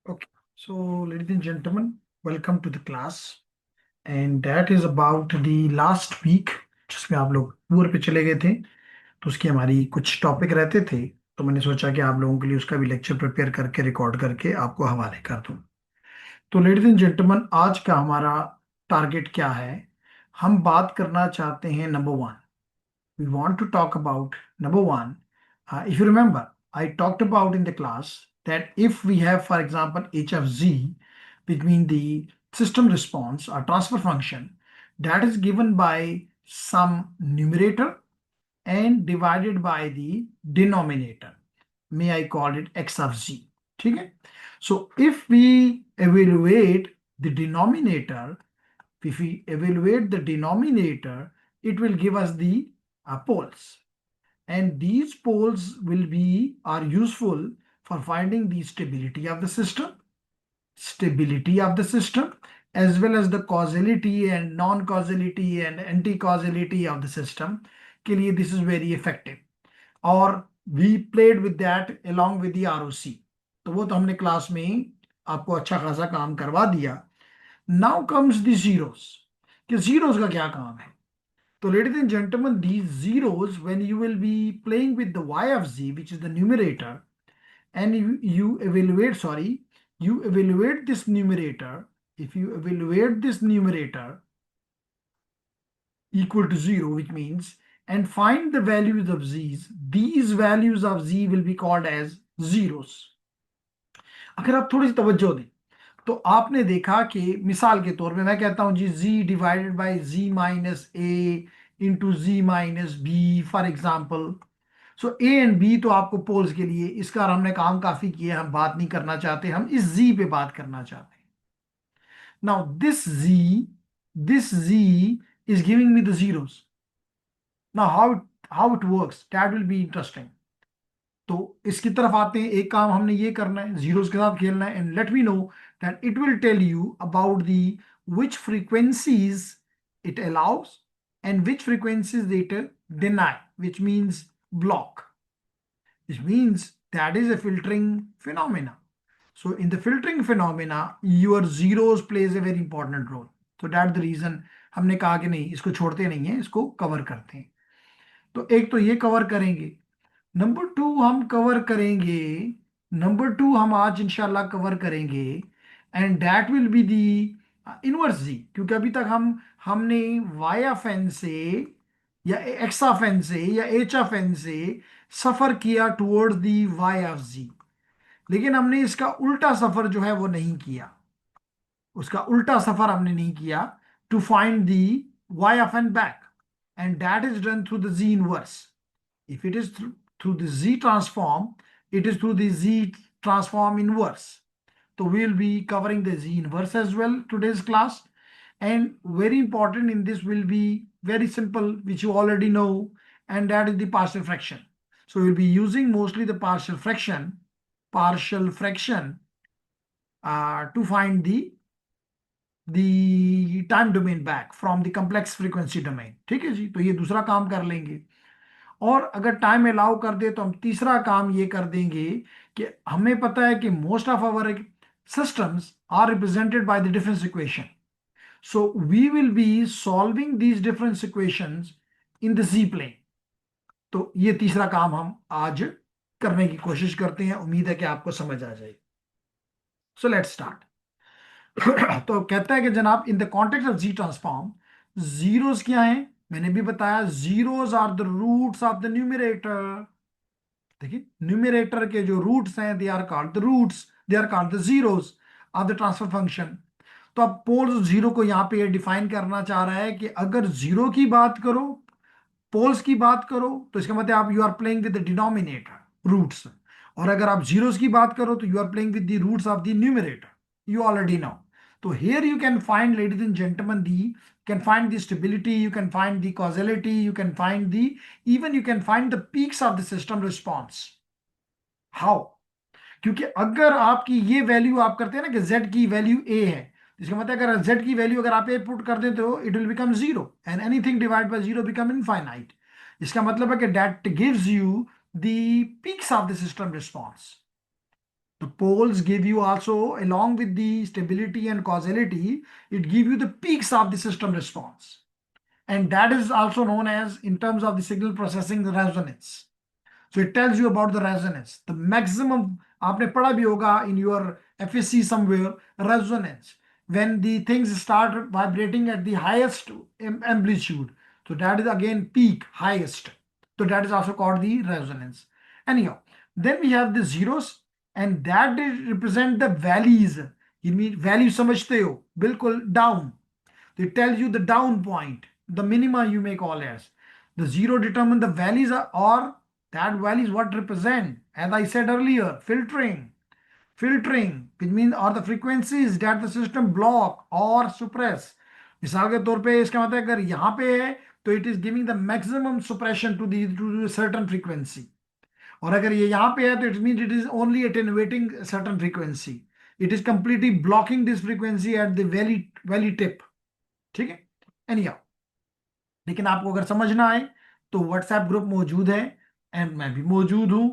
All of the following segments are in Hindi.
Okay, so ladies and gentlemen, welcome to the class, and that is about the last week जिसमें आप लोग टूर पे चले गए थे। तो उसकी हमारी कुछ टॉपिक रहते थे, तो मैंने सोचा कि आप लोगों के लिए उसका भी लेक्चर प्रिपेयर करके रिकॉर्ड करके आपको हवाले कर दूं। तो लेडीज एंड जेंटलमैन, आज का हमारा टारगेट क्या है? हम बात करना चाहते हैं number one. We want to talk about number one. If you remember, I talked about in the class that if we have, for example, h of z, which means the system response or transfer function, that is given by some numerator and divided by the denominator. May I call it x of z? Okay? So if we evaluate the denominator, it will give us the poles, and these poles will be are useful for finding the stability of the system, as well as the causality and non-causality and anti-causality of the system के लिए this is very effective, और we played with that along with the ROC। तो वो तो हमने क्लास में ही आपको अच्छा खासा काम करवा दिया। नाउ कम्स द जीरोस, कि जीरोस का क्या काम है? So ladies and gentlemen, these zeros, when you will be playing with the y of z, which is the numerator, and you evaluate this numerator. If you evaluate this numerator equal to 0, which means, and find the values of z's, these values of z will be called as zeros। अगर आप थोड़ी सी तवज्जो दें तो आपने देखा कि मिसाल के तौर पे मैं कहता हूं G z divided by z minus a into z minus b, for example. So a and b तो आपको पोल्स के लिए इसका हमने काम काफी किया, हम बात नहीं करना चाहते, हम इस z पे बात करना चाहते हैं। Now this z is giving me the zeros. Now how it works, that will be interesting. तो इसकी तरफ आते हैं, एक काम हमने ये करना है, जीरोस के साथ खेलना है, and let me know that it will tell you about the which frequencies it allows and which frequencies it deny, which means block, which means that is a filtering phenomena. So in the filtering phenomena, your zeros plays a very important role. So that's the reason हमने कहा कि नहीं, इसको छोड़ते नहीं है, इसको कवर करते हैं। तो एक तो ये कवर करेंगे। नंबर टू हम आज इंशाल्लाह कवर करेंगे, and that will be the inverse Z. क्योंकि अभी तक हमने वाई ऑफ एन से या एक्स ऑफ एन से या एच ऑफ एन से सफर किया टुवर्ड्स दी वाई ऑफ जी, लेकिन हमने इसका उल्टा सफर जो है वो नहीं किया, उसका उल्टा सफर हमने नहीं किया to find the y of n back, and that is done through the z inverse. If it is through the Z transform, it is through the Z transform inverse. So we will be covering the Z inverse as well today's class. And very important in this will be very simple, which you already know, and that is the partial fraction. So we'll be using mostly the partial fraction to find the time domain back from the complex frequency domain। ठीक है जी, तो ये दूसरा काम कर लेंगे, और अगर टाइम अलाउ कर दे तो हम तीसरा काम ये कर देंगे कि हमें पता है कि most of our systems are represented by the difference equation. So we will be solving these difference equations in the z plane. तो ये तीसरा काम हम आज करने की कोशिश करते हैं, उम्मीद है कि आपको समझ आ जाए। So let's start. तो कहता है कि जनाब, in the context of ji transform, zeros क्या हैं मैंने भी बताया, zeros are the roots of the numerator. देखिए, न्यूमरेटर के जो रूट्स हैं, they are called the zeros of the transfer function. तो अब पोल्स जीरो को यहाँ पे डिफाइन करना चाह रहा है कि अगर जीरो की बात करो, पोल्स की बात करो, तो इसका मतलब आप you are playing with the denominator roots, और अगर आप जीरोस की बात करो तो you are playing with the roots of the numerator, you already know. तो here you can find, ladies and gentlemen, can find the stability, you can find the causality, you can find even you can find the peaks of the system response. How? क्योंकि अगर आपकी ये वैल्यू आप करते हैं ना कि z की वैल्यू a है, इसका मतलब अगर z की वैल्यू अगर आप a पुट कर देते हो, it will become zero, and anything divide by zero become infinite. इसका मतलब है कि that gives you the peaks of the system response. The poles give you also, along with the stability and causality, it give you the peaks of the system response. And that is also known as, in terms of the signal processing, the resonance. So it tells you about the resonance. The maximum, आपने पढ़ा भी होगा in your FSC somewhere, resonance. When the things start vibrating at the highest amplitude. So that is again peak, highest. So that is also called the resonance. Anyhow, then we have the zeros, and that represent the valleys. You mean value समझते हो? बिल्कुल down. It tells you the down point, the minima you may call as. The zero determine the values or that values what represent. As I said earlier, filtering. Filtering, which means or the frequencies that the system block or suppress. मिसाल के तौर पे इसका मतलब अगर यहाँ पे है तो it is giving the maximum suppression to a certain frequency. और अगर ये यहाँ पे है तो it means it is only attenuating a certain frequency. It is completely blocking this frequency at the valley tip. ठीक है, एनी लेकिन आपको अगर समझना आए तो व्हाट्सएप ग्रुप मौजूद है एंड मैं भी मौजूद हूं,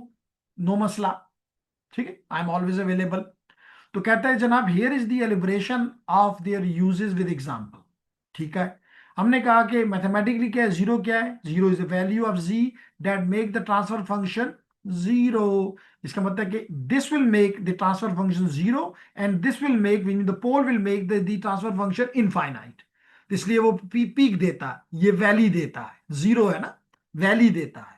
नो मसला। ठीक है, आई एम ऑलवेज अवेलेबल। तो कहता है जनाब, here is the elaboration of their uses with example. ठीक है, हमने कहा कि मैथमेटिकली क्या है, जीरो क्या है, zero is the value of z that make the transfer function zero. इसका मतलब कि this will make the transfer function zero and this will make, the pole will make the transfer function infinite. इसलिए वो पीक देता है, ये वैली देता है, जीरो है ना, वैली देता है।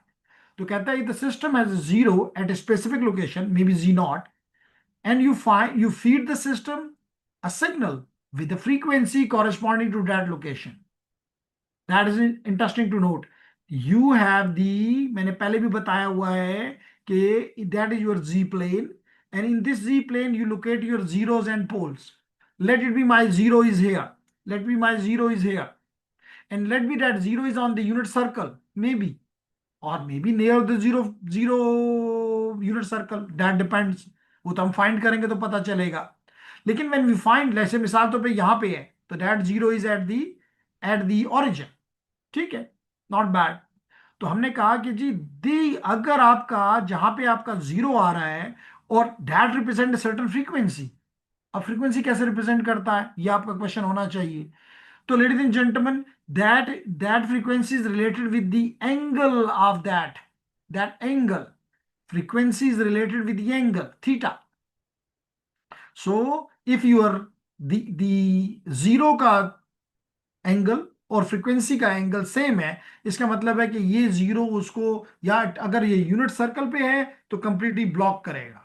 तो कहता है the system has zero at a specific location, may be z naught, and you feed the system a signal with a frequency corresponding to that location. That is interesting to note. You have the, मैंने पहले भी बताया हुआ है कि that is your z plane, and in this z plane you locate your zeros and poles. Let it be my zero is here, let me my zero is here, and let me that zero is on the unit circle, maybe, or maybe near the zero unit circle, that depends. वो तो हम फाइंड करेंगे तो पता चलेगा। लेकिन व्हेन वी फाइंड, जैसे मिसाल तो पे यहाँ पे है तो that zero is at the origin. ठीक है, नॉट बैड। तो हमने कहा कि जी दी, अगर आपका जहां पे आपका जीरो आ रहा है और दैट रिप्रेजेंट सर्टेन फ्रीक्वेंसी। अब फ्रीक्वेंसी कैसे रिप्रेजेंट करता है, ये आपका क्वेश्चन होना चाहिए। So, ladies and gentlemen, that frequency is related with the angle of that angle. Frequency is related with the angle theta. So, if your the zero का एंगल और फ्रीक्वेंसी का एंगल सेम है, इसका मतलब है कि ये जीरो उसको, या अगर ये यूनिट सर्कल पे है तो कंप्लीटली ब्लॉक करेगा,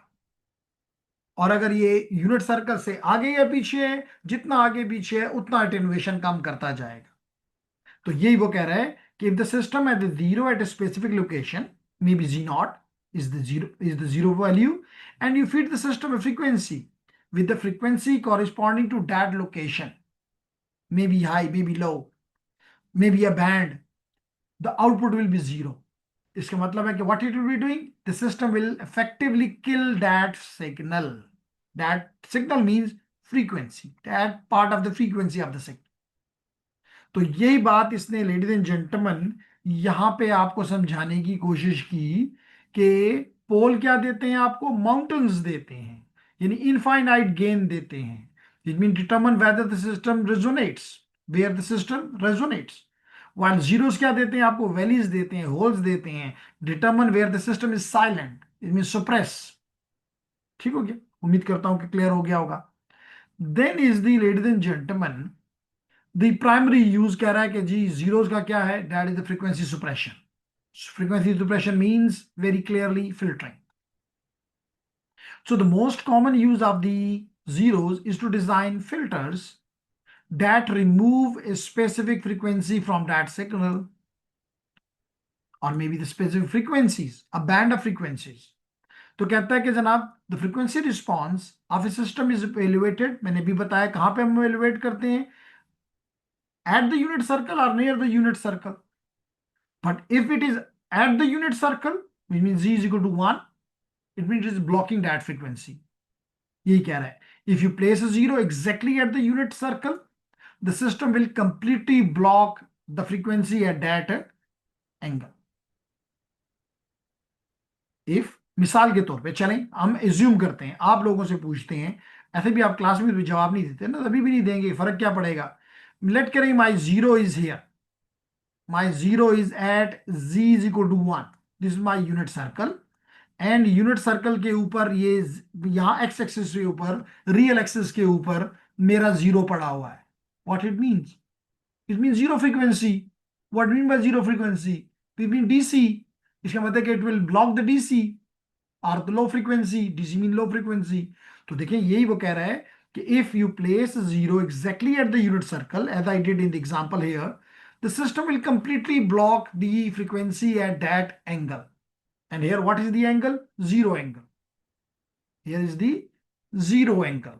और अगर ये यूनिट सर्कल से आगे या पीछे है, जितना आगे पीछे है उतना अटेन्युएशन कम करता जाएगा। तो यही वो कह रहा है कि if the system at the zero at a specific location, may be z naught is the zero value, and you feed the system a frequency with the frequency corresponding to that location, maybe high, maybe low, maybe a band, the output will be zero. इसका मतलब है कि what it will be doing, the system will effectively kill that signal. That signal means frequency, that part of the frequency of the signal. तो यही बात इसने, लेडीज एंड जेंटलमैन, यहां पे आपको समझाने की कोशिश की कि पोल क्या देते हैं आपको, माउंटेन्स देते हैं, यानी इनफाइनाइट गेन देते हैं। It mean determine whether the system resonates, where the system resonates. While zeros क्या देते हैं आपको, वैलीज देते हैं, होल्स देते हैं, determine where the system is silent, it mean suppress. ठीक हो गया, उम्मीद करता हूं कि क्लियर हो गया होगा। Then is the, ladies and gentleman, the primary use कह रहा है कि जी जीरोस का क्या है, that is the frequency suppression. Frequency suppression means very clearly filtering. So the most common use of the zeros is to design filters that remove a specific frequency from that signal, or maybe the specific frequencies, a band of frequencies. तो कहता है कि जनाब, the frequency response of a system is evaluated, मैंने भी बताया कहां पे हम evaluate करते हैं, at the unit circle or near the unit circle. But if it is at the unit circle, which means z is equal to 1, it means it is blocking that frequency. यही कह रहा है, if you place a zero exactly at the unit circle, the system will completely block the frequency at that angle. If मिसाल के तौर पे चलें, हम एज्यूम करते हैं, आप लोगों से पूछते हैं, ऐसे भी आप क्लास में भी जवाब नहीं देते ना, तभी भी नहीं देंगे, फर्क क्या पड़ेगा। लेट करें my zero is here, my zero is at z is equal to 1, this is my unit circle, and unit circle के ऊपर ये यहाँ एक्स एक्सिस के ऊपर, रियल एक्सिस के ऊपर मेरा जीरो पड़ा हुआ है। What it means, it mean zero frequency. What mean by zero frequency, it mean DC. इसका मतलब कि it will block the DC और the low frequency, DC mean low frequency. तो देखिए यही वो कह रहा है कि if you place zero exactly at the unit circle as I did in the example here, the system will completely block the frequency at that angle. And here what is the angle? Zero angle. Here is the zero angle.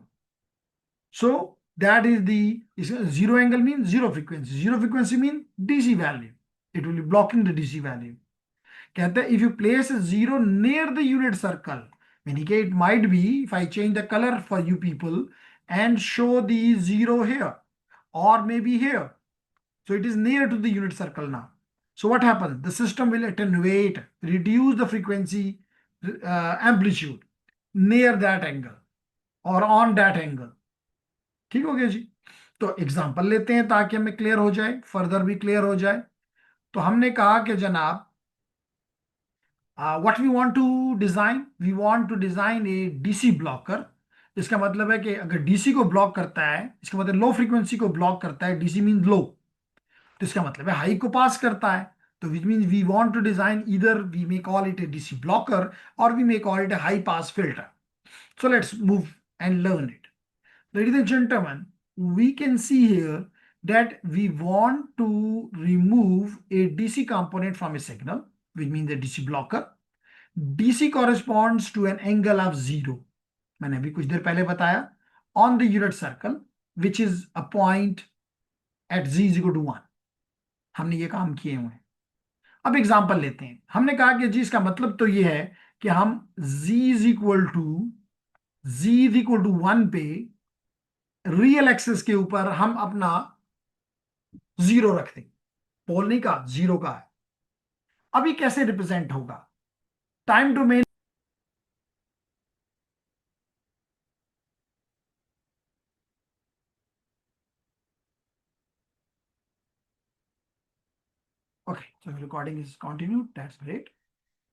So that is the zero angle means zero frequency. Zero frequency means DC value. It will be blocking the DC value. कहते हैं if you place a zero near the unit circle, meaning it might be if I change the color for you people and show the zero here or maybe here, so it is near to the unit circle now. So what happens? The system will attenuate, reduce the frequency amplitude near that angle or on that angle. ठीक हो गया जी। तो एग्जांपल लेते हैं ताकि हमें क्लियर हो जाए, फर्दर भी क्लियर हो जाए। तो हमने कहा कि जनाब what we want to design, we want to design a DC blocker. इसका मतलब है कि अगर डीसी को ब्लॉक करता है, इसका मतलब लो फ्रीक्वेंसी को ब्लॉक करता है, डीसी मीन लो, तो इसका मतलब है हाई को पास करता है। तो which mean we want to design either we may call it a DC blocker और we may call it a high pass filter. So let's move and learn it. Ladies and gentlemen, we can see here that we want to remove a DC component from a signal, which means a DC blocker. DC corresponds to an angle of zero. मैंने अभी कुछ देर पहले बताया, on the unit circle, which is a point at z is equal to 1. हमने ये काम किए हुए हैं। अब एग्जांपल लेते हैं। हमने कहा कि जी इसका मतलब तो ये है कि हम z इज इक्वल टू 1 पे रियल एक्सिस के ऊपर हम अपना जीरो रख दें। पोल नहीं का, जीरो का है। अभी कैसे रिप्रेजेंट होगा? Time domain, okay, so recording is continue, that's great.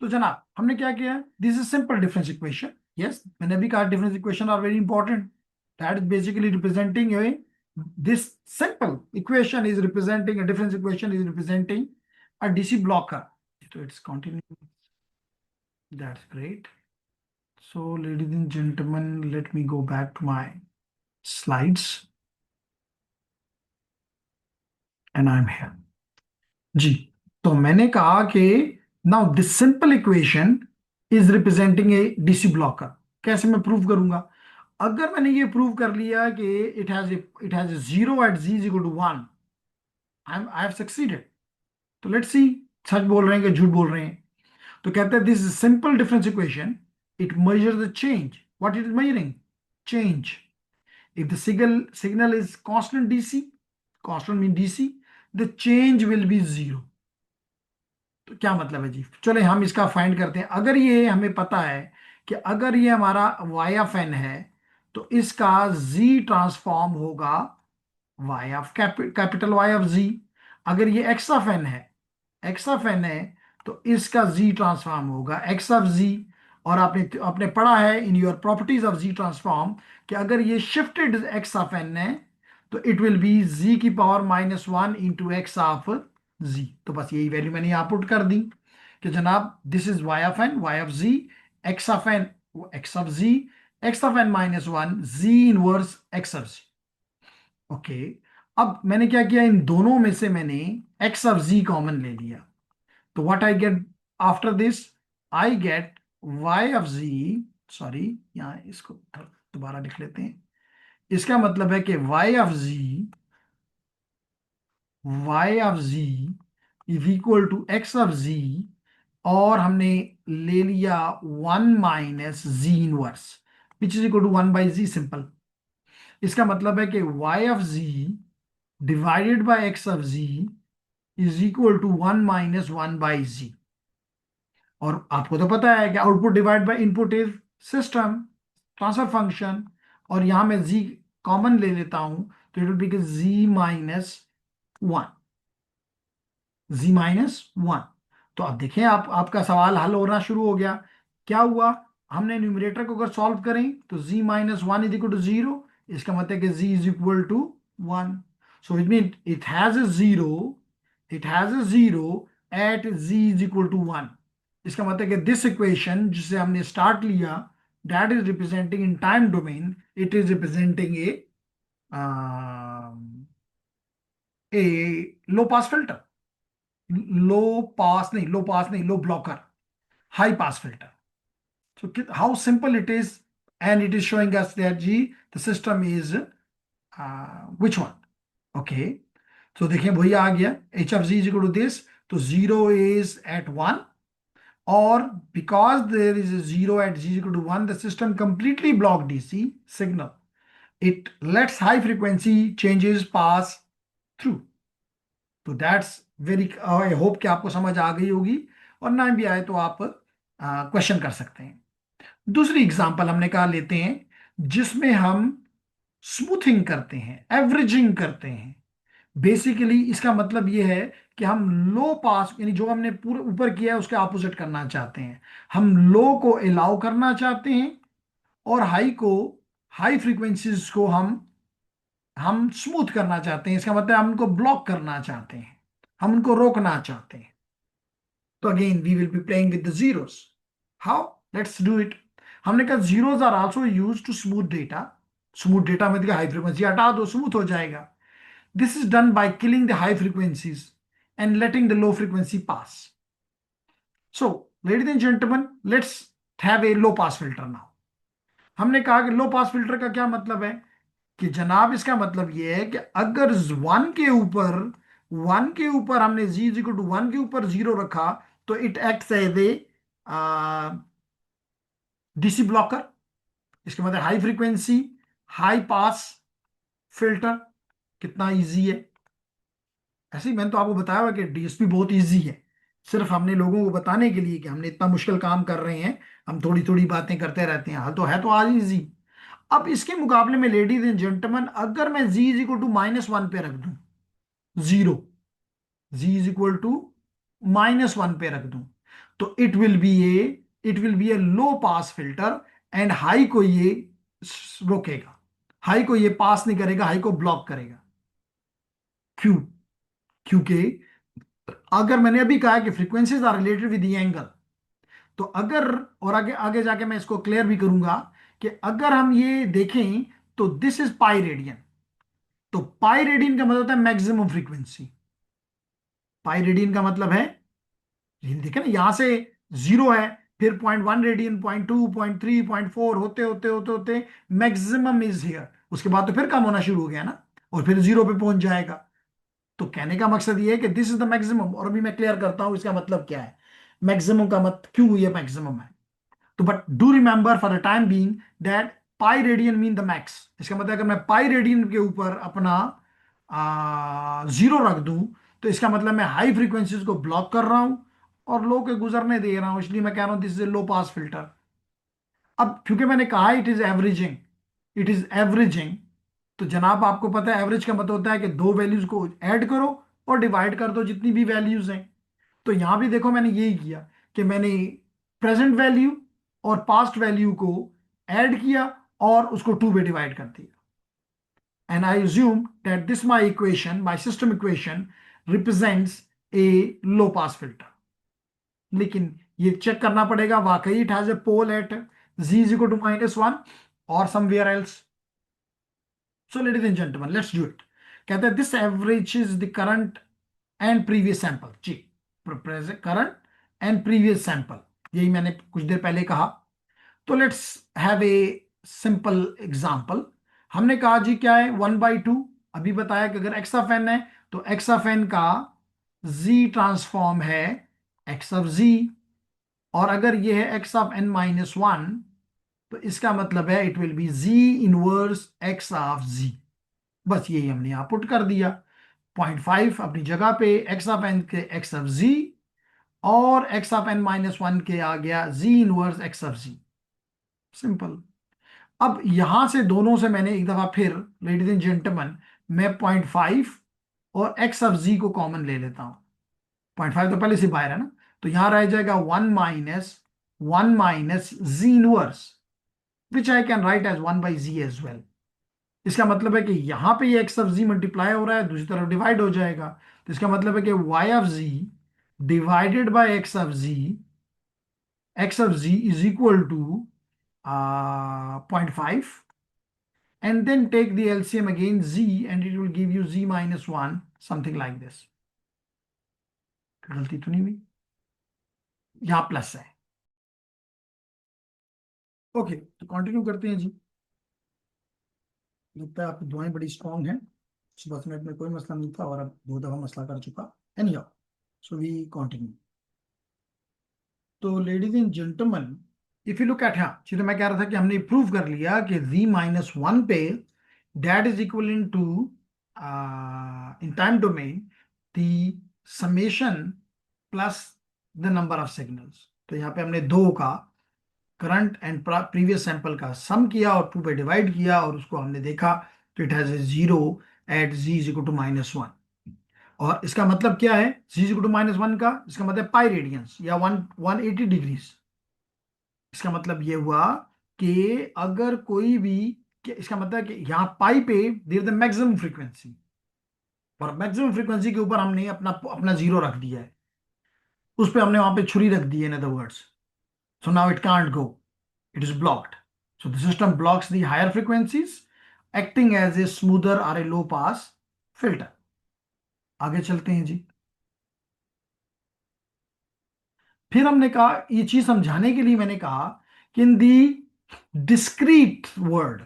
तो जनाब हमने क्या किया? This is simple difference equation. Yes, मैंने भी कहा difference equation are very important. That is basically representing a, this simple equation is representing a difference equation is representing a DC blocker. So it's continuing. That's great. So ladies and gentlemen, let me go back to my slides and I'm here. जी, तो मैंने कहा कि now this simple equation is representing a DC blocker. कैसे मैं प्रूव करूंगा? अगर मैंने ये प्रूव कर लिया कि it has a zero at z is equal to 1, I have succeeded. तो लेट्स सी, सच बोल रहे हैं कि झूठ बोल रहे हैं। तो कहते हैं this is simple difference equation, it measure the change. What it is measuring? Change. If the signal is constant DC, constant mean DC, the change will be zero. तो क्या मतलब है जी? चलो हम इसका फाइंड करते हैं। अगर ये हमें पता है कि अगर ये हमारा वाई ऑफ एन है तो इसका जी ट्रांसफॉर्म होगा Y of capital Y of Z. अगर ये एक्स ऑफ एन है, एक्स ऑफ एन है, तो इसका जी ट्रांसफॉर्म होगा एक्स ऑफ जी। और आपने आपने पढ़ा है in your properties of ji transform कि अगर ये शिफ्टेड एक्स ऑफ एन है तो इट विल बी जी की पावर -1 इंटू एक्स ऑफ जी। तो बस यही वैल्यू मैंने यहाँ पुट कर दी कि जनाब this is y of n, y of z, x of n, x of z, x of n -1, z inverse x of z. Okay, अब मैंने क्या किया, इन दोनों में से मैंने एक्स ऑफ जी कॉमन ले लिया। तो what I get after this? I get y of z, sorry यहाँ इसको दोबारा लिख लेते हैं। इसका मतलब है कि Y of ji is equal to X of जी, और हमने ले लिया 1 minus ji inverse which is equal to 1/z simple. इसका मतलब है कि Y of ji divided by x of ji is equal to 1 minus 1/z। और आपको तो पता है कि output divide by input is system transfer function, और यहां मैं जी कॉमन ले लेता हूं, तो it will be z minus one, जी-1। तो अब देखें, आप आपका सवाल हल होना शुरू हो गया। क्या हुआ, हमने न्यूमरेटर को अगर सॉल्व करें तो z-1 इज इक्वल टू 0, इसका मतलब है कि z is equal to 1। So it mean it has a zero, it has a zero at z is equal to 1। इसका मतलब है कि दिस इक्वेशन जिसे हमने स्टार्ट लिया, that is representing in time domain, it is representing A low pass filter, low blocker, high pass filter. So how simple it is, and it is showing us that G the system is which one? Okay. So देखिए वही आ गया, h of z is equal to this, तो 0 is at 1, or because there is a 0 at z is equal to 1, the system completely block DC signal. It lets high frequency changes pass through. तो दैट्स वेरी, आई होप कि आपको समझ आ गई होगी, और ना भी आए तो आप क्वेश्चन कर सकते हैं। दूसरी एग्जांपल हमने कहा लेते हैं जिसमें हम स्मूथिंग करते हैं, एवरेजिंग करते हैं। बेसिकली इसका मतलब यह है कि हम लो पास, यानी जो हमने पूरे ऊपर किया है उसके ऑपोजिट करना चाहते हैं। हम लो को अलाउ करना चाहते हैं, और हाई को, हाई फ्रीक्वेंसीज को हम स्मूथ करना चाहते हैं। इसका मतलब हम उनको ब्लॉक करना चाहते हैं, हम उनको रोकना चाहते हैं। तो again we will be playing with the zeros. How, let's do it. हमने कहा zeros are also used to smooth data. Smooth data में हाई फ्रीक्वेंसी हटा दो, स्मूथ हो जाएगा। This is done by killing the high frequencies and letting the low frequency pass. So ladies and gentleman, let's have a low pass filter now. हमने कहा कि लो पास फिल्टर का क्या मतलब है, कि जनाब इसका मतलब यह है कि अगर वन के ऊपर हमने जी इक्वल टू वन के ऊपर जीरो रखा, तो it acts as a DC blocker. इसके मतलब high frequency high pass filter कितना इजी है। ऐसे ही मैंने तो आपको बताया हुआ कि डीएसपी बहुत इजी है, सिर्फ हमने लोगों को बताने के लिए कि हमने इतना मुश्किल काम कर रहे हैं, हम थोड़ी थोड़ी बातें करते रहते हैं, हल तो है तो आज इजी। अब इसके मुकाबले में लेडीज एंड जेंटलमैन, अगर मैं जी इज इक्वल टू -1 पे रख दूं, zero, z is equal to -1 पे रख दूं, तो it will be a low pass filter, and high को ये रोकेगा, हाई को ये पास नहीं करेगा, हाई को ब्लॉक करेगा। क्यों? क्योंकि अगर मैंने अभी कहा कि frequencies are related with the angle, तो अगर, और आगे आगे जाके मैं इसको क्लियर भी करूंगा, कि अगर हम ये देखें तो दिस इज पाई रेडियन। तो पाई रेडियन का मतलब होता है मैक्सिमम फ्रीक्वेंसी। पाई रेडियन का मतलब है, देखे ना, यहां से जीरो है, फिर 0.1 रेडियन, 0.2, 0.3, 0.4 होते होते होते होते मैक्सिमम इज हियर। उसके बाद तो फिर कम होना शुरू हो गया ना, और फिर जीरो पे पहुंच जाएगा। तो कहने का मकसद ये है कि दिस इज द मैक्सिमम, और अभी मैं क्लियर करता हूं इसका मतलब क्या है, मैक्सिमम का मत क्यों ये मैक्सिमम है। तो but do remember for the time being that pi radian mean the max. इसका मतलब अगर मैं पाई रेडियन के ऊपर अपना जीरो रख दूं, तो इसका मतलब मैं हाई फ्रीक्वेंसीज को ब्लॉक कर रहा हूं और लो के गुजरने दे रहा हूं, इसलिए मैं कह रहा हूं this is a low pass filter. अब क्योंकि मैंने कहा it is averaging, it is averaging, तो जनाब आपको पता है एवरेज का मतलब होता है कि दो वैल्यूज को ऐड करो और डिवाइड कर दो जितनी भी वैल्यूज हैं। तो यहां भी देखो मैंने यही किया कि मैंने प्रेजेंट वैल्यू और पास्ट वैल्यू को ऐड किया और उसको टू पे डिवाइड कर दिया, and I assume that this my system equation represents a low pass filter। लेकिन ये चेक करना पड़ेगा वाकई it has a pole at z is equal to -1 और somewhere else. So ladies and gentleman, let's do it. कहते हैं this average is the current and previous sample. जी, करंट एंड प्रीवियस सैंपल, यही मैंने कुछ देर पहले कहा। तो let's have a simple example. हमने कहा जी क्या है, 1/2। अभी बताया कि अगर एक्स ऑफ एन है तो एक्स ऑफ एन का जी ट्रांसफॉर्म है एक्स ऑफ जी, और अगर ये है एक्स ऑफ n-1, तो इसका मतलब है it will be ji inverse x of Z. बस यही हमने यहां पुट कर दिया, 0.5 अपनी जगह पे, एक्स ऑफ एन के एक्स ऑफ जी, और x of n minus one के आ गया z inverse x of z. Simple. अब यहां से दोनों से मैंने एक दफा फिर, लेडीज एंड जेंटलमैन, मैं 0.5 और एक्स ऑफ जी को कॉमन ले लेता हूं। 0.5 तो पहले से बाहर है ना, तो यहां रह जाएगा 1 minus ji inverse, which I can write as 1/z as well. इसका मतलब है कि यहां पे ये एक्स ऑफ जी मल्टीप्लाई हो रहा है, दूसरी तरफ डिवाइड हो जाएगा, तो इसका मतलब है कि Y of ji divided by x of ji is equal to 0.5, and then take the LCM again z, and it will give you z minus 1, something like this। गलती तो नहीं हुई? यहां प्लस है। ओके, तो कंटिन्यू करते हैं जी। लगता है आपकी दुआएं बड़ी स्ट्रांग हैं। सुबह से में कोई मसला नहीं था और अब दो दफा मसला कर चुका। Anyhow, so we continue. तो ladies and gentleman, if you look at, हाँ चीजें मैं कह रहा था कि हमने प्रूव कर लिया कि z माइनस वन पे that is equivalent to in time domain the summation plus the number of signals। तो यहाँ पे हमने दो का करंट एंड प्रीवियस सैंपल का सम किया और टू पे डिवाइड किया और उसको हमने देखा, तो it has a zero at z is equal to minus one. और इसका मतलब क्या है z is equal to minus one का? इसका मतलब पाई रेडियंस या 180 डिग्रीज। इसका मतलब ये हुआ कि अगर कोई भी, इसका मतलब है कि यहाँ पाई पे देयर द मैक्सिमम फ्रीक्वेंसी, और मैक्सिमम फ्रीक्वेंसी के ऊपर हमने अपना अपना जीरो रख दिया है, उस पे हमने वहां पे छुरी रख दी है, in other words. So now it can't go, it is blocked. So the system blocks the higher frequencies, acting as a smoother और ए लो पास फिल्टर। आगे चलते हैं जी। फिर हमने कहा, ये चीज समझाने के लिए मैंने कहा कि इन दी discrete word,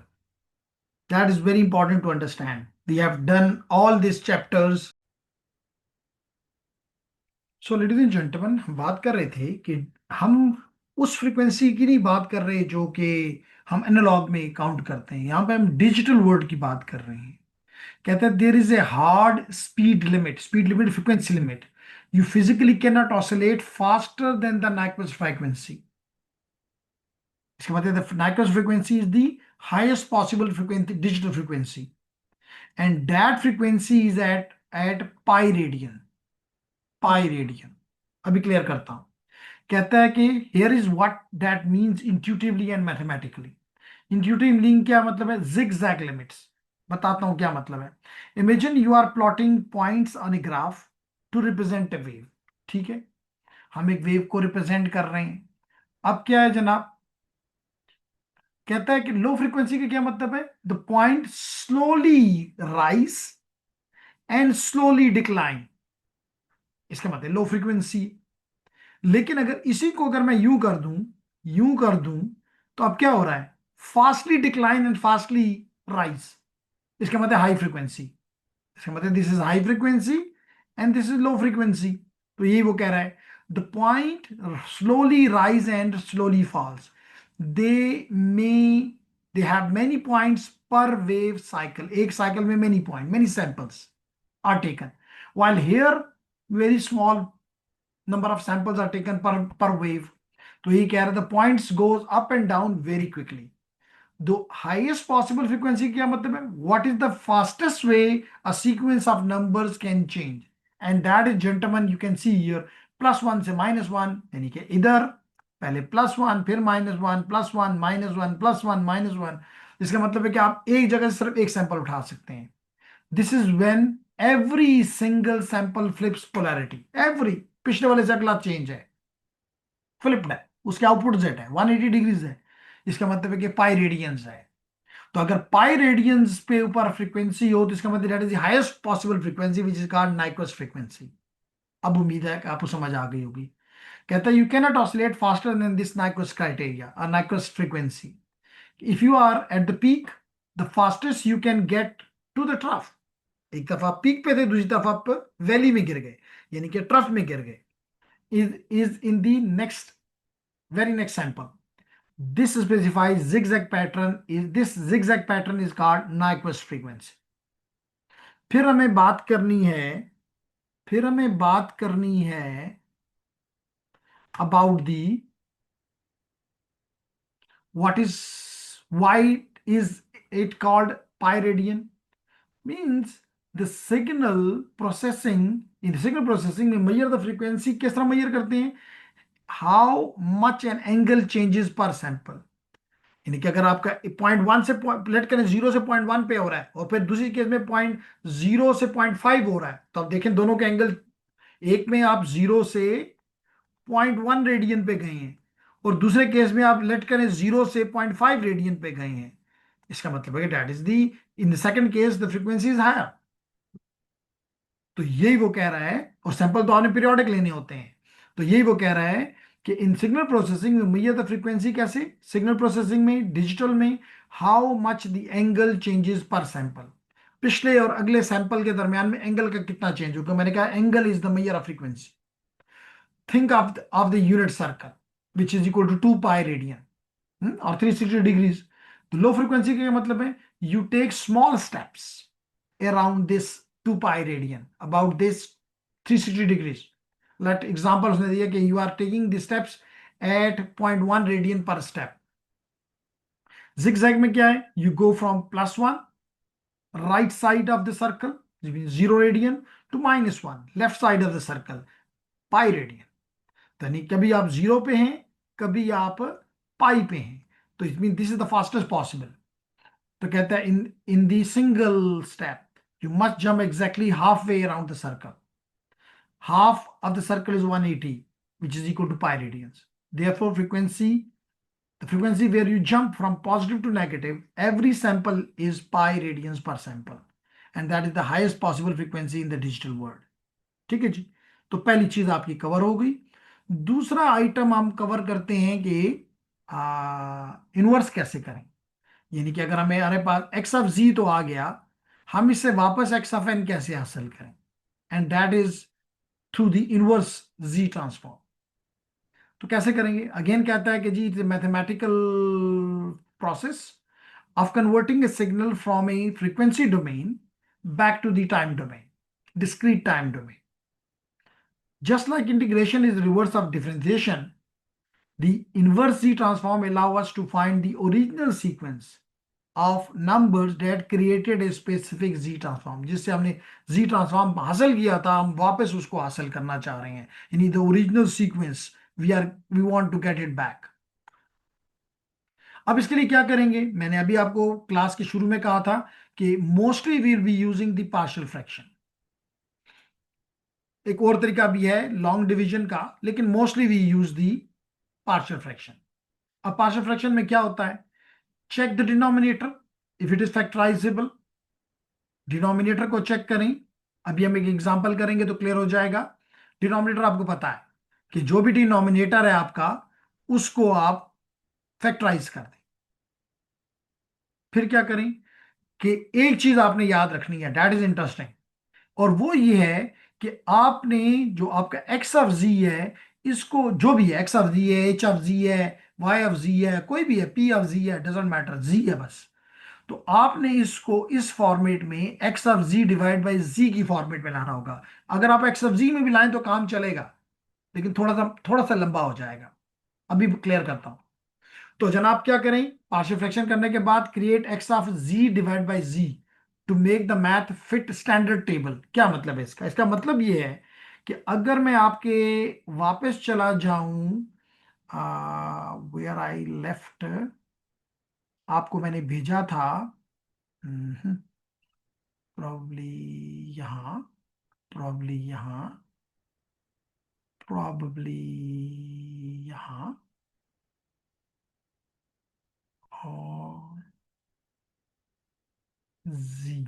that is very important to understand, we have done all these chapters। So ladies and gentleman, हम बात कर रहे थे कि हम उस फ्रीक्वेंसी की नहीं बात कर रहे जो कि हम एनालॉग में काउंट करते हैं, यहां पे हम डिजिटल वर्ड की बात कर रहे हैं। कहते हैं there is a hard speed limit frequency limit, you physically can not oscillate faster than the Nyquist frequency. इसका मतलब the Nyquist frequency is the highest possible frequency, digital frequency, and that frequency is at pi radian। अभी क्लियर करता हूं। कहता है कि here is what that means intuitively and mathematically। Intuitive link क्या मतलब है? zigzag limits। बताता हूं क्या मतलब है। Imagine you are plotting points on a graph to represent a wave. ठीक है, हम एक वेव को रिप्रेजेंट कर रहे हैं। अब क्या है जनाब, कहता है कि लो फ्रीक्वेंसी का क्या मतलब है? The point slowly rise and slowly decline, इसका मतलब लो फ्रीक्वेंसी। लेकिन अगर इसी को अगर मैं यूं कर दूं, तो अब क्या हो रहा है? Fastly decline and fastly rise, इसका मतलब हाई फ्रीक्वेंसी। इसका मतलब this is high frequency and this is low frequency. तो यही वो कह रहा है, the point slowly rise and slowly falls, they may they have many points per wave cycle. एक साइकिल में many point, many samples are taken, while here very small number of samples are taken per wave। तो ये कह रहा था points goes up and down very quickly. दो हाईएस्ट पॉसिबल फ्रीक्वेंसी क्या मतलब है? What is the fastest way a sequence of numbers can change, and that is gentleman you can see here, +1 से -1, यानी कि इधर पहले +1 फिर -1 +1 -1 +1 -1। इसका मतलब है कि आप एक जगह से सिर्फ एक सैंपल उठा सकते हैं। This is when every single sample flips polarity, every, पिछले वाले से अगला चेंज है, फ्लिप्ड है, उसके आउटपुट जेट है, 180 डिग्रीज है। इसका मतलब है कि पाई रेडियंस है। तो अगर पाई रेडियंस पे ऊपर फ्रीक्वेंसी हो, तो इसका मतलब that is the highest possible frequency which is called Nyquist frequency. अब उम्मीद है कि आपको समझ आ गई होगी। कहता है you can not oscillate faster than this Nyquist criteria और Nyquist frequency. If you are at the peak, the fastest you can get to the trough. एक दफा पीक पे थे, दूसरी दफा आप वैली में गिर गए, यानी कि ट्रफ में गिर गए। Is in the next, very next sample, this specifies zigzag pattern, is this zigzag pattern is called Nyquist frequency। फिर हमें बात करनी है, फिर हमें बात करनी है about the what is why is it called pi radian? Means the signal processing में measure the frequency किस तरह measure करते हैं? How much an angle changes per sample. यानी कि अगर आपका .1 से लेट करें 0 से .1 पे हो रहा है और फिर दूसरी केस में .0 से .5 हो रहा है, तो आप देखें दोनों के एंगल, एक में आप 0 से .1 रेडियन पे गए हैं और दूसरे केस में आप लेट करें 0 से .5 रेडियन पे गए हैं। इसका मतलब है कि that is the in the second case the frequency is higher. तो यही वो कह रहा है, और सैंपल तो आपने पीरियोडिक लेने होते हैं। तो यही वो कह रहा है कि इन सिग्नल प्रोसेसिंग में मेजर द फ्रीक्वेंसी कैसे, सिग्नल प्रोसेसिंग में डिजिटल में, how much the angle changes पर सैंपल, पिछले और अगले सैंपल के दरमियान में एंगल का कितना चेंज होगा। मैंने कहा angle is the measure of frequency. Think of the unit circle which is equal to 2 pi radian और 360 डिग्रीज। तो लो फ्रीक्वेंसी का मतलब है you take small steps around this 2 pi radian about this 360 degrees. Let example उसने दिया कि you are taking the steps at .1 radian per step. Zigzag में क्या है, you go from +1 right side of the circle 0 radian to -1 left side of the circle pi radian. यानी कभी आप 0 पे हैं, कभी आप पाई पे हैं, तो it mean this is the fastest possible. तो कहता है in the single step you must jump exactly half way around the circle. Half of the circle is 180 which is equal to pi radians. Therefore the frequency where you jump from positive to negative, every sample is pi radians per sample, and that is the highest possible frequency in the digital world. ठीक है जी। तो पहली चीज आपकी कवर हो गई। दूसरा आइटम हम कवर करते हैं कि इनवर्स कैसे करें। यानी कि अगर हमारे पास एक्स ऑफ जी तो आ गया, हम इससे वापस एक्स ऑफ एन कैसे हासिल करें, and that is through the inverse Z transform. तो कैसे करेंगे, अगेन कहता है कि Z it's mathematical process of converting a signal from a frequency domain back to the time domain, discrete time domain. Just like integration is the reverse of differentiation, the inverse Z transform allow us to find the original sequence of numbers that created a specific Z transform. जिससे हमने Z transform हासिल किया था, हम वापस उसको हासिल करना चाह रहे हैं, यानी the original sequence we want to get it back. अब इसके लिए क्या करेंगे, मैंने अभी आपको क्लास के शुरू में कहा था कि mostly we will be using the partial fraction. एक और तरीका भी है लॉन्ग डिवीजन का, लेकिन mostly we use the partial fraction. अब पार्शियल फ्रैक्शन में क्या होता है, check the denominator if it is factorisable. Denominator को चेक करें, अभी हम एक एग्जांपल करेंगे तो क्लियर हो जाएगा। डिनोमिनेटर आपको पता है कि जो भी डिनोमिनेटर है आपका, उसको आप फैक्टराइज कर दें। फिर क्या करें कि एक चीज आपने याद रखनी है, दैट इज इंटरेस्टिंग, और वो ये है कि आपने जो आपका एक्स ऑफ जी है, इसको जो भी है, एक्स ऑफ जी है, एच ऑफ जी है, वाई ऑफ जी है, कोई भी है, पी ऑफ जी है, डजेंट मैटर, जी है बस। तो आपने इसको इस फॉर्मेट में X of ji divide by जी की फॉर्मेट में लाना होगा। अगर आप एक्स ऑफ जी में भी लाएं तो काम चलेगा, लेकिन थोड़ा सा लंबा हो जाएगा। अभी क्लियर करता हूं। तो जनाब क्या करें, पार्शियल फ्रैक्शन करने के बाद create x of ji divide by z to make the math fit standard table. क्या मतलब है इसका, इसका मतलब ये है कि अगर मैं आपके वापस चला जाऊं वेयर आई लेफ्ट, आपको मैंने भेजा था प्रॉब्ली यहाँ, प्रॉब्ली यहाँ, प्रॉब्ली यहाँ, और जी।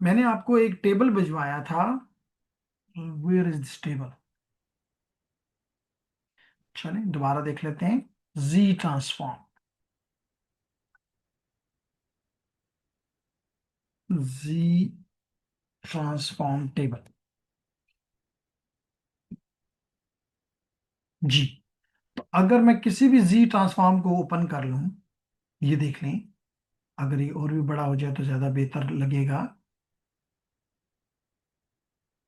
मैंने आपको एक टेबल भिजवाया था, वेयर इज दिस टेबल। चलें दोबारा देख लेते हैं, जी ट्रांसफॉर्म, जी ट्रांसफॉर्म टेबल। जी, तो अगर मैं किसी भी जी ट्रांसफॉर्म को ओपन कर लूं, ये देख लें, अगर ये और भी बड़ा हो जाए तो ज्यादा बेहतर लगेगा।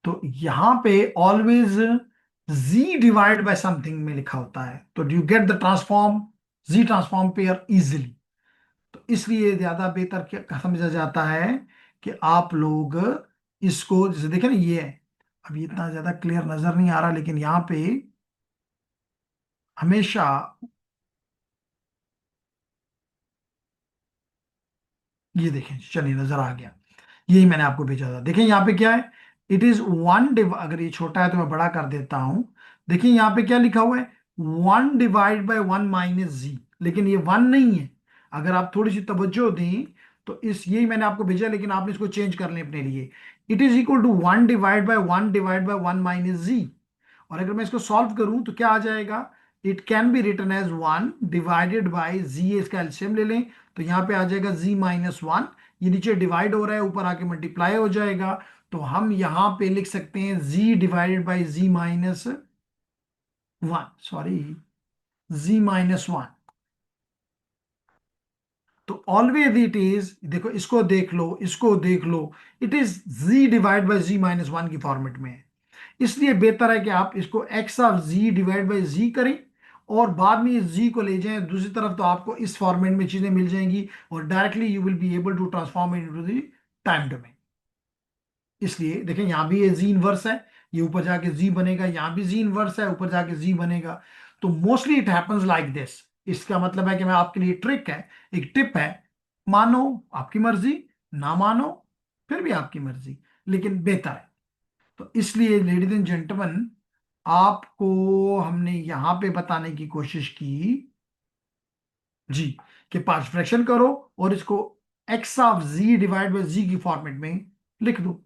तो यहां पे always z divide by something में लिखा होता है, तो do you get the transform, z transform pair easily. तो इसलिए ज्यादा बेहतर क्या समझा जाता है कि आप लोग इसको, जैसे देखें ना ये है, अभी इतना ज्यादा क्लियर नजर नहीं आ रहा, लेकिन यहाँ पे हमेशा, ये देखें, चलिए नजर आ गया, यही मैंने आपको भेजा था। देखिए यहाँ पे क्या है, इट इज वन डिव, अगर ये छोटा है तो मैं बड़ा कर देता हूं। देखिए यहाँ पे क्या लिखा हुआ है, 1/1 - z, लेकिन ये 1 नहीं है। अगर आप थोड़ी सी तवज्जो दें तो इस, यही मैंने आपको भेजा, लेकिन आपने इसको चेंज कर लें अपने लिए। It is equal to 1/1 / 1 - z। और अगर मैं इसको सॉल्व करूं तो क्या आ जाएगा, it can be written as 1/जी, इसका एलसीएम ले लें तो यहाँ पे आ जाएगा z-1। ये नीचे डिवाइड हो रहा है, ऊपर आके मल्टीप्लाई हो जाएगा। तो हम यहाँ पे लिख सकते हैं z/z-1, सॉरी, z-1। तो ऑलवेज इट इज, देखो इसको देख लो, इसको देख लो, इट इज z/z-1 की फॉर्मेट में है। इसलिए बेहतर है कि आप इसको x of z divide by z करें, और बाद में इस z को ले जाएं दूसरी तरफ, तो आपको इस फॉर्मेट में चीजें मिल जाएंगी, और directly you will be able to transform it into the time domain. इसलिए देखें यहाँ भी ये जी इनवर्स है, ये ऊपर जाके जी बनेगा, यहाँ भी जी इनवर्स है, ऊपर जाके जी बनेगा। तो mostly it happens like this. इसका मतलब है कि मैं आपके लिए ट्रिक है, एक टिप है, मानो आपकी मर्जी, ना मानो फिर भी आपकी मर्जी, लेकिन बेहतर है। तो इसलिए लेडीज एंड जेंटलमैन, आपको हमने यहां पे बताने की कोशिश की जी, कि पांच फ्रैक्शन करो और इसको x of ji divide by जी की फॉर्मेट में लिख दो।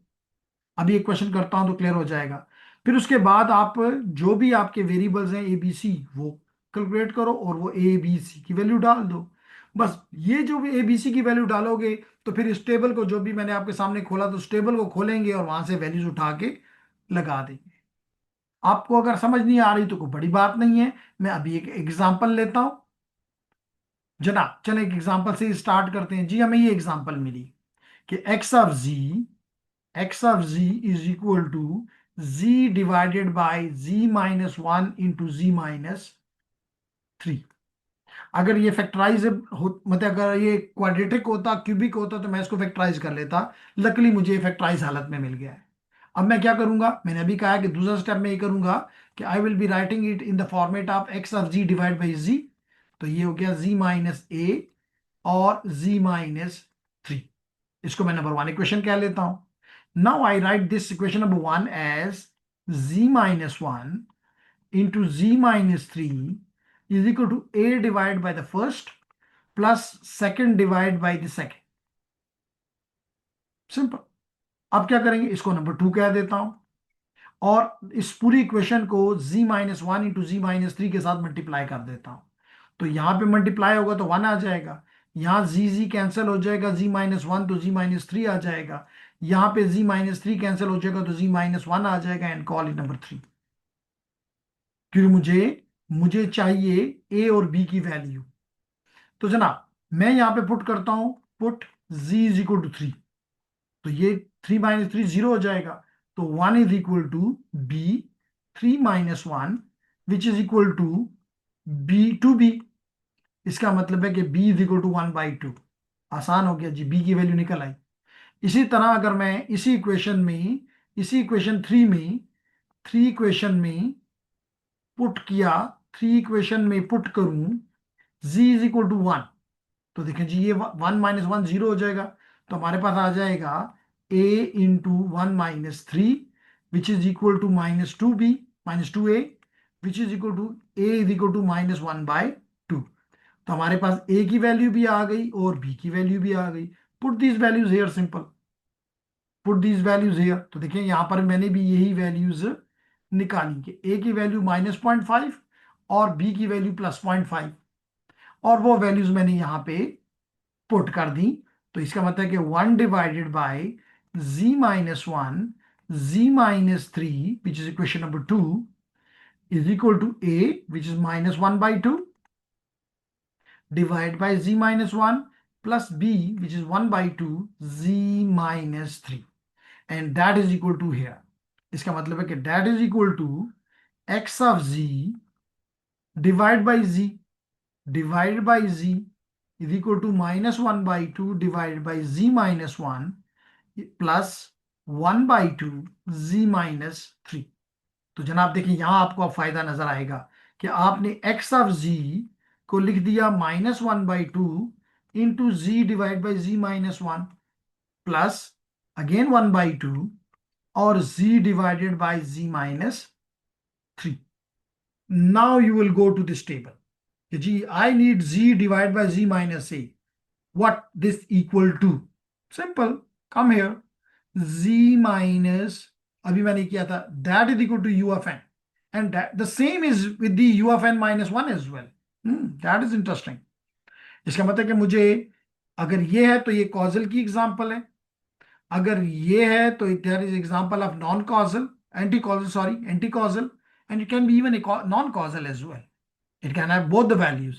अभी एक क्वेश्चन करता हूं तो क्लियर हो जाएगा। फिर उसके बाद आप जो भी आपके वेरिएबल्स हैं ए बी सी, वो कैलकुलेट करो और वो ए बी सी की वैल्यू डाल दो। बस ये जो भी ए बी सी की वैल्यू डालोगे, तो फिर इस टेबल को, जो भी मैंने आपके सामने खोला, तो उस टेबल को खोलेंगे और वहां से वैल्यूज उठा के लगा देंगे। आपको अगर समझ नहीं आ रही तो कोई बड़ी बात नहीं है, मैं अभी एक एग्जांपल लेता हूं। जनाब चलो एक एग्जांपल से स्टार्ट करते हैं जी। हमें ये एग्जांपल मिली कि x of z is equal to z divided by z-1 into z-3। अगर ये फैक्टराइज हो, मतलब अगर ये क्वाड्रेटिक होता, क्यूबिक होता, तो मैं इसको फैक्टराइज कर लेता। लकली मुझे ये फैक्टराइज हालत में मिल गया है। अब मैं क्या करूंगा, मैंने अभी कहा कि दूसरा स्टेप में ये करूंगा कि आई will be writing it in the format of x of z divide by z। तो ये हो गया z-a और z-3। इसको मैं नंबर 1 इक्वेशन कह लेता हूं। Now I write this equation number 1 as z-1 into z-3 is equal to a divided by the first plus second divided by the second। Simple. अब क्या करेंगे, इसको नंबर 2 कह देता हूं, और इस पूरी इक्वेशन को z-1 इंटू z-3 के साथ मल्टीप्लाई कर देता हूं। तो यहां पे मल्टीप्लाई होगा तो 1 आ जाएगा, यहां z कैंसिल हो जाएगा, z-1 तो z-3 आ जाएगा, यहां पे z-3 कैंसिल हो जाएगा तो z-1 आ जाएगा, एंड कॉल इट नंबर 3। क्योंकि मुझे मुझे चाहिए ए और बी की वैल्यू। तो जनाब मैं यहां पे पुट करता हूं, put z is equal to 3। तो ये 3 - 3 0 हो जाएगा। तो 1 is equal to b, 3 - 1 which is equal to b. इसका मतलब है कि b इज इक्वल टू 1/2। आसान हो गया जी, b की वैल्यू निकल आई। इसी तरह अगर मैं इसी इक्वेशन में, इसी इक्वेशन 3 में, 3 इक्वेशन में पुट किया, 3 इक्वेशन में पुट करूं z इज इक्वल टू 1, तो देखें जी ये 1 - 1 0 हो जाएगा। तो हमारे पास आ जाएगा a into 1 - 3 which is equal to -2b, -2a which is equal to a is equal to -1/2। तो हमारे पास a की वैल्यू भी आ गई और b की वैल्यू भी आ गई। Put these values here, simple, put these values here. तो देखिए यहां पर मैंने भी यही वैल्यूज निकाली कि a की वैल्यू -0.5 और b की वैल्यू +0.5, और वो वैल्यूज मैंने यहां पे पुट कर दी। तो इसका मतलब है कि 1 divided by z-1 z-3 which is equation number 2 is equal to a which is -1/2 divide by z-1 plus b, which is 1 by 2 z minus 3, and that is equal to here. इसका मतलब है कि that is equal to x of z divided by z is equal to minus 1 by 2 divided by z minus 1 plus 1 by 2 z minus 3. तो जनाब देखिए यहां आपको अब फायदा नजर आएगा कि आपने x ऑफ z को लिख दिया minus 1 by 2 into z divide by z minus 1 plus again 1 by 2 और z divided by z minus 3. Now you will go to this table. Z I need z divide by z minus a. what this equal to? Simple. Come here. Z minus, अभी मैंने किया था, that is equal to u of n, and that the same is with the u of n minus 1 as well. That is interesting. इसका मतलब है कि मुझे अगर ये है तो ये कॉजल की एग्जांपल है, अगर ये है तो there is example of non causal, anti causal, sorry anti causal, and it can be even non causal as well. It can have both the values.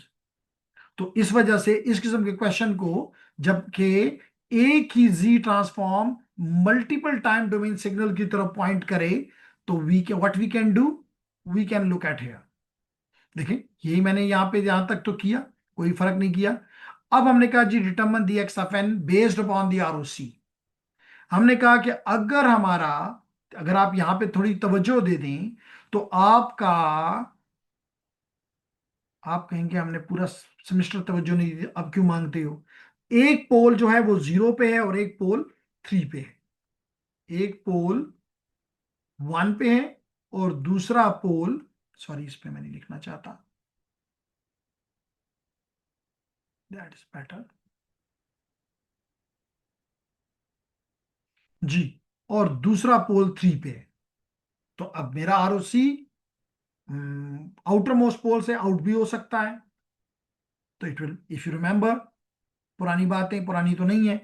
तो इस वजह से इस किस्म के क्वेश्चन को जबकि एक ही z transform multiple time domain signal की तरफ पॉइंट करे तो we can, what we can do, we can look at here. देखिए यही मैंने यहां पे यहां तक तो किया, कोई फर्क नहीं किया. अब हमने कहा z determine the x of n based upon the ROC. हमने कहा कि अगर हमारा, अगर आप यहां पे थोड़ी तवज्जो दे दें तो आपका, आप कहेंगे हमने पूरा सेमेस्टर तवज्जो नहीं दी, अब क्यों मांगते हो? एक पोल जो है वो 0 पे है और एक पोल 3 पे है. एक पोल 1 पे है और दूसरा पोल, सॉरी इस पे मैं नहीं लिखना चाहता, दैट इज बेटर जी, और दूसरा पोल 3 पे है. तो अब मेरा आरओसी आउटर मोस्ट पोल से आउट भी हो सकता है. तो it will, if you remember, पुरानी बातें, पुरानी तो नहीं है,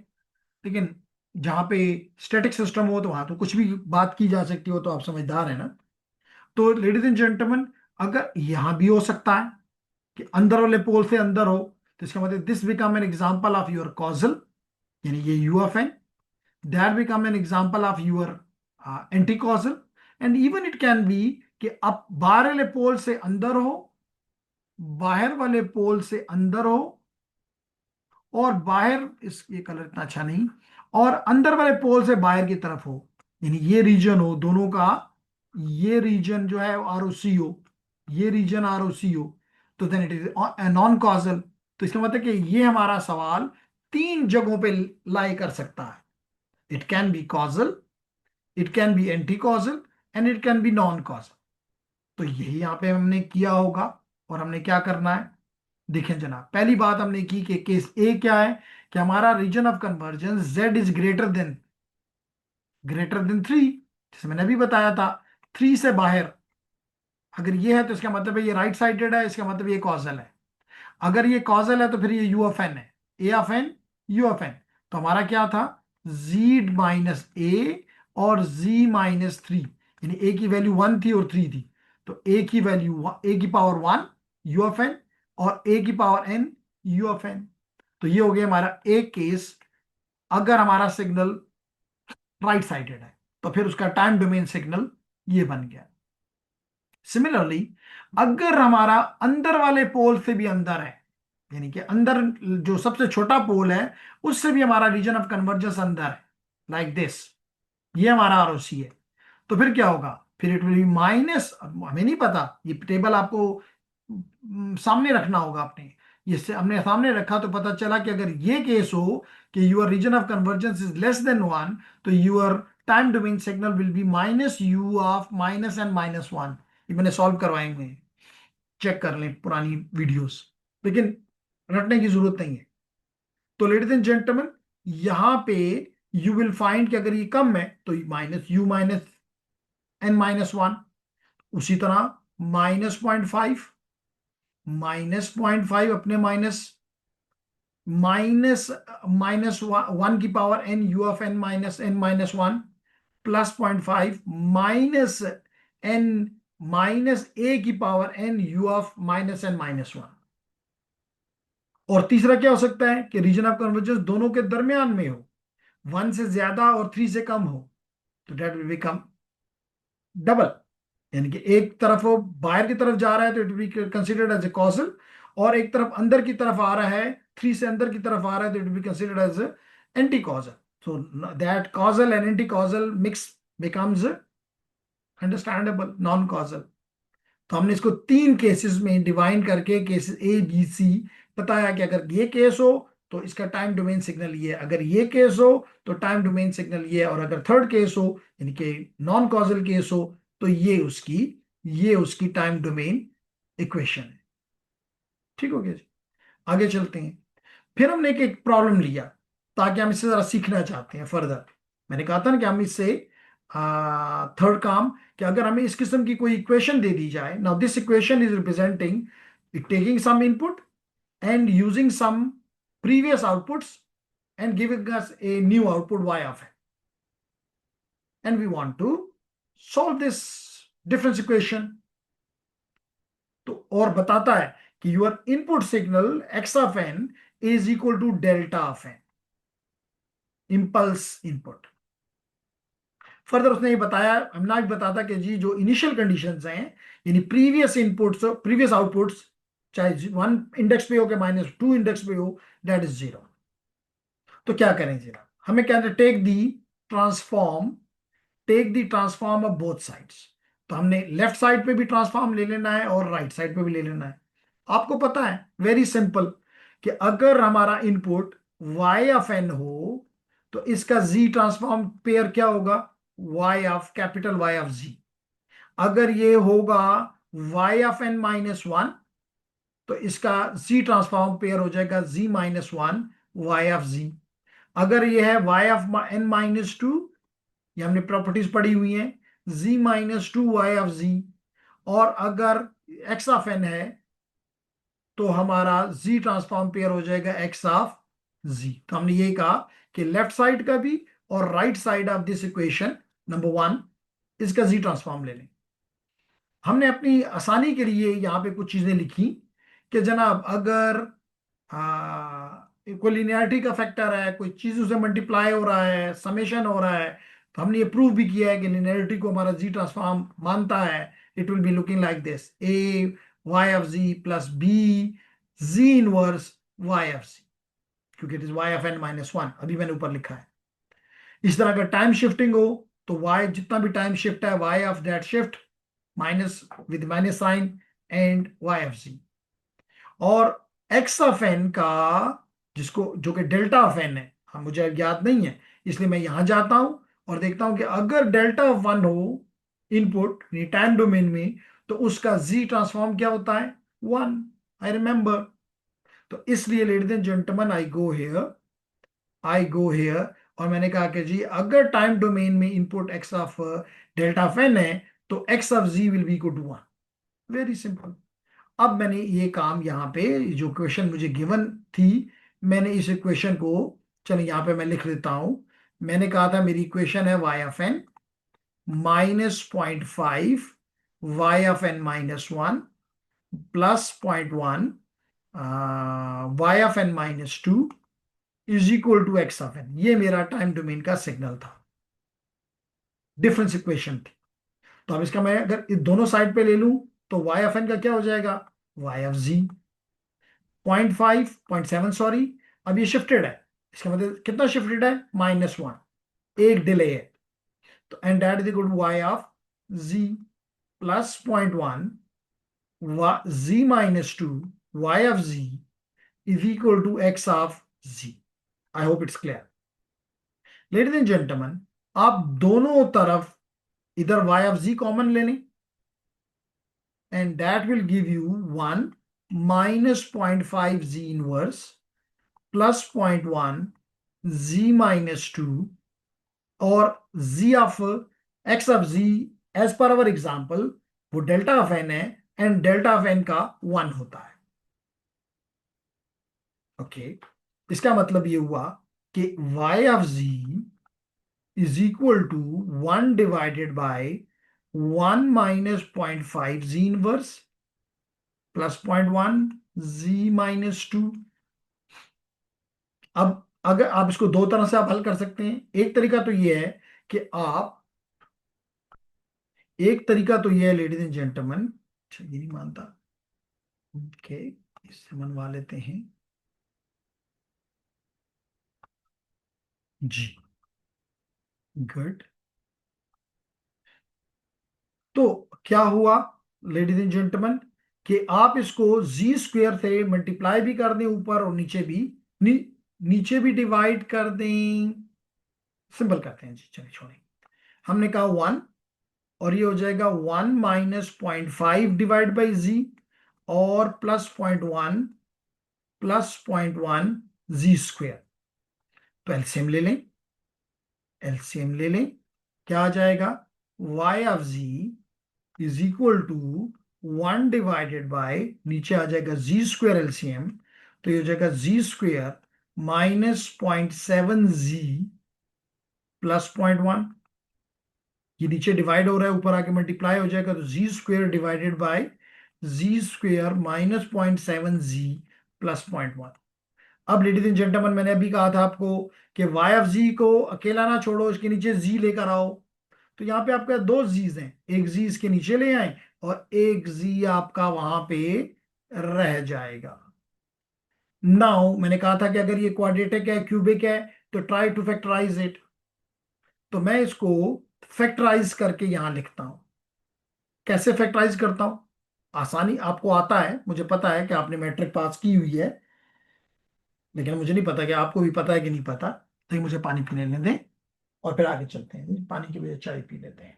लेकिन जहां पे स्टैटिक सिस्टम हो तो वहां तो कुछ भी बात की जा सकती हो, तो आप समझदार है ना. तो लेडीज एंड जेंटलमैन, अगर यहां भी हो सकता है कि अंदर वाले पोल से अंदर हो, तो इसका मतलब this become an example of your causal, यानी ये u of n. That become an example of your anti causal. And even it can be कि आप बाहर वाले पोल से अंदर हो, बाहर वाले पोल से अंदर हो, और बाहर, इस ये कलर इतना अच्छा नहीं, और अंदर वाले पोल से बाहर की तरफ हो, यानी ये रीजन हो दोनों का, ये रीजन जो है आरओसी हो, ये रीजन आरओसी हो, तो then it is non causal. तो इसका मतलब कि ये हमारा सवाल 3 जगहों पे लाई कर सकता है. It can B causal, it can B anti causal, and it can B non causal. तो यही यहां पे हमने किया होगा. और हमने क्या करना है, देखें जनाब, पहली बात हमने की कि केस ए क्या है कि हमारा region of convergence z is greater than 3, जैसे मैंने अभी बताया था. 3 से बाहर अगर ये है तो इसका मतलब है ये राइट साइडेड है, इसका मतलब ये कॉजल है. अगर ये कॉजल है तो फिर ये यू ऑफ एन है, a of n, u of n. तो हमारा क्या था, z माइनस ए और z माइनस 3, यानी ए की वैल्यू 1 थी और 3 थी, तो ए की वैल्यू ए की पावर 1 यू ऑफ एन और ए की power n u of n. तो ये हो गया हमारा एक केस. अगर हमारा सिग्नल राइट साइडेड है तो फिर उसका टाइम डोमेन सिग्नल ये बन गया. सिमिलरली अगर हमारा अंदर वाले पोल से भी अंदर है, यानी कि अंदर जो सबसे छोटा पोल है उससे भी हमारा रीजन ऑफ कन्वर्जेंस अंदर है, लाइक दिस, ये हमारा आरओसी है, तो फिर क्या होगा, फिर इट विल बी माइनस, हमें नहीं पता, ये टेबल आपको सामने रखना होगा अपने. ये हमने सामने रखा तो पता चला कि अगर ये केस हो कि your region of convergence is less than 1, तो your time domain signal will be minus u of minus n minus 1. ये मैंने सॉल्व करवाएंगे, चेक कर लें पुरानी वीडियोस, लेकिन रटने की जरूरत नहीं है. तो लेडीज एंड जेंटलमैन, यहां पे यू विल फाइंड कि अगर ये कम है तो minus u minus n minus 1. उसी तरह -0.5, -0.5 अपने माइनस माइनस 1 की power n u of n minus n minus 1 plus 0.5 minus n minus a की power n u of minus n minus 1. और तीसरा क्या हो सकता है कि रीजन ऑफ कन्वर्जेंस दोनों के दरमियान में हो, 1 से ज्यादा और 3 से कम हो, तो डेट विल बिकम डबल। यानी कि एक तरफ वो बाहर की तरफ जा रहा है तो it will be considered as a causal, और एक तरफ अंदर की तरफ आ रहा है, 3 से अंदर की तरफ आ रहा है, तो it will be considered as anti causal. So that causal and anti causal mix becomes understandable non causal. तो हमने इसको 3 केसेस में डिवाइन करके केसेस ए बी सी बताया कि अगर ये केस हो तो इसका टाइम डोमेन सिग्नल ये है, अगर ये केस हो तो टाइम डोमेन सिग्नल ये है, और अगर थर्ड केस हो यानी कि नॉन कॉजल केस हो तो ये उसकी टाइम डोमेन इक्वेशन है। ठीक हो गया जी। आगे चलते हैं। फिर हमने एक प्रॉब्लम लिया ताकि हम इससे जरा सीखना चाहते हैं फर्दर। मैंने कहा था ना कि हम इससे थर्ड काम कि अगर हमें इस किस्म की कोई इक्वेशन दे दी जाए, now this equation is representing taking some input and using some previous outputs and giving us a new output y of n, and we want to solve this difference equation। तो और बताता है कि your input signal x of n is equal to delta of n, impulse input। Further उसने ये बताया, हमने भी बताता कि जी जो इनिशियल कंडीशंस हैं यानी प्रीवियस इनपुट्स प्रीवियस आउटपुट्स, चाहे 1 इंडेक्स पे हो के -2 इंडेक्स पे हो, दैट इज 0। तो क्या करें जरा, हमें क्या transform take the transform of both sides. तो हमने लेफ्ट साइड पे भी ट्रांसफॉर्म ले लेना है और राइट साइड पे भी ले लेना है। आपको पता है वेरी सिंपल कि अगर हमारा इनपुट y ऑफ n हो तो इसका z ट्रांसफॉर्म पेयर क्या होगा, y of capital Y of z। अगर ये होगा y ऑफ n -1 तो इसका z ट्रांसफॉर्म पेयर हो जाएगा z -1 y ऑफ z। अगर ये है y ऑफ n -2, ये हमने प्रॉपर्टीज पढ़ी हुई हैं, z -2 y ऑफ z। और अगर x ऑफ n है तो हमारा z ट्रांसफॉर्म पेयर हो जाएगा x ऑफ z। तो हमने यही कहा कि लेफ्ट साइड का भी और right side of this equation number 1 इसका z ट्रांसफॉर्म ले लें। हमने अपनी आसानी के लिए यहाँ पे कुछ चीजें लिखी कि जनाब अगर कोई लिनियरिटी का फैक्टर है, कोई चीज उसे मल्टीप्लाई हो रहा है, समेशन हो रहा है, तो हमने ये प्रूव भी किया है कि लिनियरिटी को हमारा जी ट्रांसफॉर्म मानता है। It will be looking like this, a y of z plus b ji inverse y of z, क्योंकि it is y of n -1 अभी मैंने ऊपर लिखा है। इस तरह का टाइम शिफ्टिंग हो तो वाई जितना भी टाइम शिफ्ट है y of that shift minus with minus sign and y of जी। और एक्स ऑफ एन का जिसको जो कि डेल्टा ऑफ एन है, हम मुझे याद नहीं है इसलिए मैं यहां जाता हूं और देखता हूं कि अगर डेल्टा ऑफ 1 हो इनपुट टाइम डोमेन में तो उसका जी ट्रांसफॉर्म क्या होता है 1। I remember. तो इसलिए ladies and gentleman I go here और मैंने कहा कि जी अगर टाइम डोमेन में input x of delta of N है तो x of z will be equal to 1। Very simple. अब मैंने ये काम यहाँ पे जो क्वेश्चन मुझे गिवन थी, मैंने इस इक्वेशन को, चलिए यहाँ पे मैं लिख देता हूं। मैंने कहा था मेरी इक्वेशन है y of n -0.5 y of n -1 plus 0.1 y of n -2 is equal to x of n। ये मेरा टाइम डोमेन का सिग्नल था, डिफरेंस इक्वेशन थी। तो अब इसका मैं अगर दोनों साइड पे ले लूं तो y ऑफ n का क्या हो जाएगा y ऑफ z। 0.5 0.7 सॉरी, अब ये शिफ्टेड है, इसका मतलब कितना शिफ्टेड है -1, एक डिले है। तो and that is equal to y of z plus 0.1 z -2 y of z is equal to x of z। I hope it's clear. Ladies and gentlemen, आप दोनों तरफ इधर y ऑफ z कॉमन ले लें and that will give you 1 minus 0.5 z inverse plus 0.1 z minus 2 और z of x of z as per our example वो डेल्टा ऑफ n है एंड डेल्टा ऑफ n का 1 होता है। ओके इसका मतलब ये हुआ कि y of z is equal to 1 divided by 1 minus 0.5 z inverse plus 0.1 z minus 2 अब अगर आप इसको दो तरह से आप हल कर सकते हैं। एक तरीका तो ये है कि आप एक तरीका तो ये है लेडीज एंड जेंटलमैन, अच्छा ये नहीं मानता, ओके इससे मनवा लेते हैं। जी, गुड। तो क्या हुआ लेडीज एंड जेंटलमैन कि आप इसको जी स्क्वेयर से मल्टीप्लाई भी कर दें ऊपर और नीचे भी, नी, नीचे भी डिवाइड कर दें। सिंपल करते हैं जी, चलिए छोड़ें। हमने कहा 1, और ये हो जाएगा 1 - 0.5 डिवाइड बाई जी, और +0.1 +0.1 जी स्क्वेयर। तो एलसीएम ले लें, एलसीएम ले लें, क्या आ जाएगा, y of z is equal to 1 divided by, नीचे आ जाएगा जी स्क्वेयर एलसीएम, तो ये हो जाएगा जी स्क्वेयर -0.7 जी +0.1। ये नीचे डिवाइड हो रहा है, ऊपर आके मल्टीप्लाई हो जाएगा, तो z square divided by z square -0.7 z +0.1। अब लेडीज एंड जेंटलमैन, मैंने अभी कहा था आपको कि वाई ऑफ जी को अकेला ना छोड़ो, इसके नीचे जी लेकर आओ। तो यहाँ पे आपके दो जीज हैं, एक जी इसके नीचे ले आए और एक जी आपका वहां पे रह जाएगा। नाउ मैंने कहा था कि अगर ये क्वाड्रेटिक है, क्यूबिक है, तो ट्राई टू फैक्टराइज इट। तो मैं इसको फैक्टराइज करके यहां लिखता हूं। कैसे फैक्टराइज करता हूं, आसानी आपको आता है, मुझे पता है कि आपने मैट्रिक पास की हुई है, लेकिन मुझे नहीं पता कि आपको भी पता है कि नहीं पता। तो मुझे पानी पीने दें और फिर आगे चलते हैं। पानी की वजह चाय पी लेते हैं।